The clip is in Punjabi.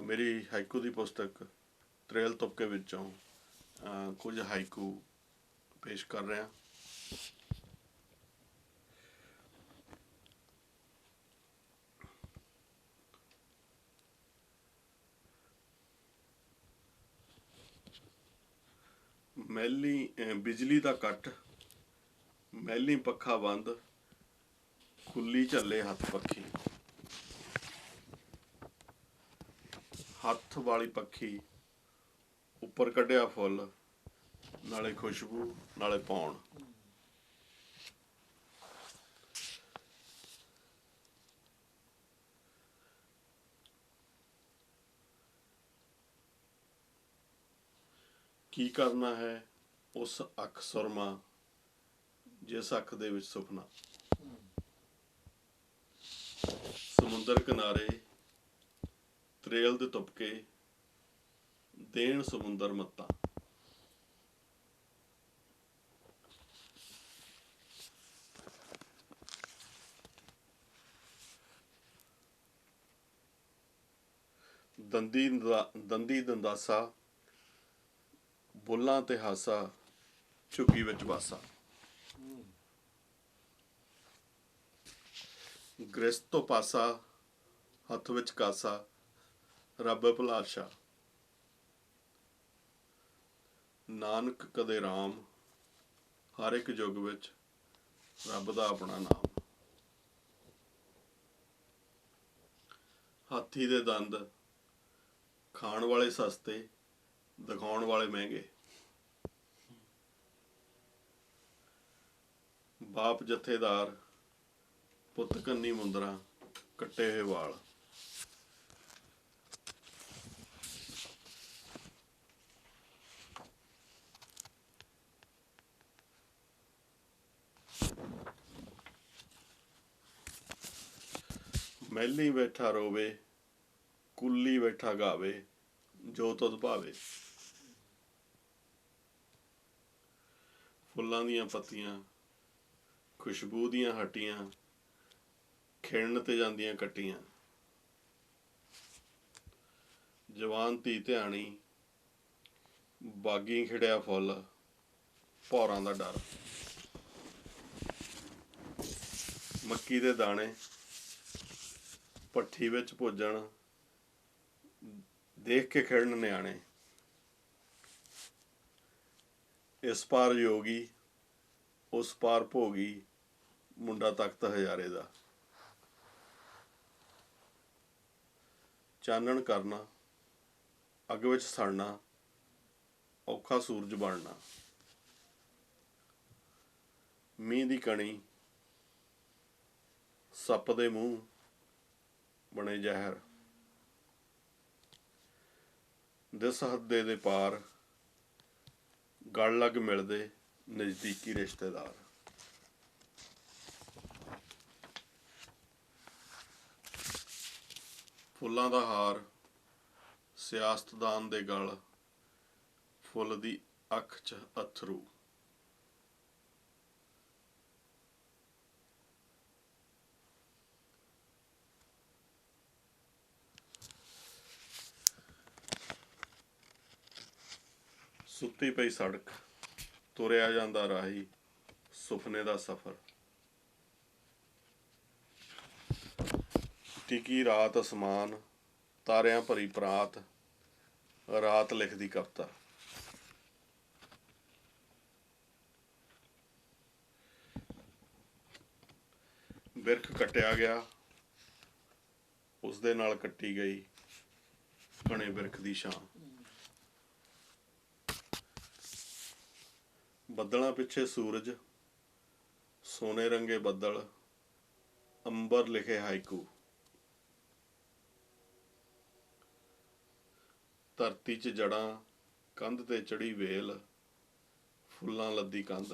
ਮੇਰੀ ਹਾਈਕੂ ਦੀ ਪੁਸਤਕ ਤ੍ਰੇਲ ਤੁਪਕੇ ਵਿੱਚੋਂ ਕੁਝ ਹਾਈਕੂ ਪੇਸ਼ ਕਰ ਰਿਹਾ। ਮੈਲੀ ਬਿਜਲੀ ਦਾ ਕੱਟ, ਮੈਲੀ ਪੱਖਾ ਬੰਦ, ਖੁੱਲੀ ਝੱਲੇ ਹੱਥ ਪੱਖੀ। ਹੱਥ ਵਾਲੀ ਪੱਖੀ ਉੱਪਰ ਕੱਢਿਆ ਫੁੱਲ, ਨਾਲੇ ਖੁਸ਼ਬੂ ਨਾਲੇ ਪੌਣ। ਕੀ ਕਰਨਾ ਹੈ ਉਸ ਅੱਖ ਸੁਰਮਾ, ਜਿਸ ਅੱਖ ਦੇ ਵਿੱਚ ਸੁਪਨਾ। ਸਮੁੰਦਰ ਕਿਨਾਰੇ ਤ੍ਰੇਲ ਦੇ ਤੁਪਕੇ, ਦੇਣ ਸਮੁੰਦਰ ਮੱਤਾਂ। ਦੰਦੀ ਦੰਦਾਸਾ, ਬੁੱਲਾਂ ਤੇ ਹਾਸਾ, ਝੁੱਗੀ ਵਿੱਚ ਵਾਸਾ। ਗ੍ਰਸਤ ਤੋਂ ਪਾਸਾ, ਹੱਥ ਵਿੱਚ ਕਾਸਾ, ਰੱਬ ਭੁਲਾਸ਼ਾ। ਨਾਨਕ ਕਦੇ ਰਾਮ, ਹਰ ਇੱਕ ਯੁੱਗ ਵਿੱਚ ਰੱਬ ਦਾ ਆਪਣਾ ਨਾਮ। ਹਾਥੀ ਦੇ ਦੰਦ, ਖਾਣ ਵਾਲੇ ਸਸਤੇ, ਦਿਖਾਉਣ ਵਾਲੇ ਮਹਿੰਗੇ। ਬਾਪ ਜਥੇਦਾਰ, ਪੁੱਤ ਕੰਨੀ ਮੁੰਦਰਾਂ, ਕੱਟੇ ਹੋਏ ਵਾਲ। ਮੈਲੀ ਬੈਠਾ ਰੋਵੇ, ਕੁੱਲੀ ਬੈਠਾ ਗਾਵੇ, ਜੋ ਤੁਧ ਭਾਵੇ। ਫੁੱਲਾਂ ਦੀਆਂ ਪੱਤੀਆਂ, ਖੁਸ਼ਬੂ ਦੀਆਂ ਹੱਟੀਆਂ, ਖਿੜਨ ਤੇ ਜਾਂਦੀਆਂ ਕੱਟੀਆਂ। ਜਵਾਨ ਧੀ ਧਿਆਣੀ, ਬਾਗੀ ਖਿੜਿਆ ਫੁੱਲ, ਭੌਰਾਂ ਦਾ ਡਰ। ਮੱਕੀ ਦੇ ਦਾਣੇ, ਭੱਠੀ ਵਿੱਚ ਭੁੱਜਣ, ਦੇਖ ਕੇ ਖਿੜਨ ਨਿਆਣੇ। ਇਸ ਪਾਰ ਯੋਗੀ, ਉਸ ਪਾਰ ਭੋਗੀ, ਮੁੰਡਾ ਤਖਤ ਹਜ਼ਾਰੇ ਦਾ। ਚਾਨਣ ਕਰਨਾ, ਅੱਗ ਵਿੱਚ ਸੜਨਾ, ਔਖਾ ਸੂਰਜ ਬਣਨਾ। ਮੀਂਹ ਦੀ ਕਣੀ, ਸੱਪ ਦੇ ਮੂੰਹ ਬਣੇ ਜ਼ਹਿਰ। ਦਿਸ ਹੱਦੇ ਦੇ ਪਾਰ, ਗਲ ਲੱਗ ਮਿਲਦੇ ਨਜ਼ਦੀਕੀ ਰਿਸ਼ਤੇਦਾਰ। ਫੁੱਲਾਂ ਦਾ ਹਾਰ, ਸਿਆਸਤਦਾਨ ਦੇ ਗਲ, ਫੁੱਲ ਦੀ ਅੱਖ 'ਚ ਅੱਥਰੂ। ਸੁੱਤੀ ਪਈ ਸੜਕ, ਤੁਰਿਆ ਜਾਂਦਾ ਰਾਹੀ, ਸੁਪਨੇ ਦਾ ਸਫ਼ਰ। ਟਿਕੀ ਰਾਤ ਅਸਮਾਨ, ਤਾਰਿਆਂ ਭਰੀ ਪਰਾਤ, ਰਾਤ ਲਿਖਦੀ ਕਵਿਤਾ। ਬਿਰਖ ਕੱਟਿਆ ਗਿਆ, ਉਸਦੇ ਨਾਲ ਕੱਟੀ ਗਈ ਘਣੇ ਬਿਰਖ ਦੀ ਛਾਂ। ਬੱਦਲਾਂ ਪਿੱਛੇ ਸੂਰਜ, ਸੋਨੇ ਰੰਗੇ ਬੱਦਲ, ਅੰਬਰ ਲਿਖੇ ਹਾਈਕੂ। ਧਰਤੀ 'ਚ ਜੜ੍ਹਾਂ, ਕੰਧ ਤੇ ਚੜ੍ਹੀ ਵੇਲ, ਫੁੱਲਾਂ ਲੱਦੀ ਕੰਧ।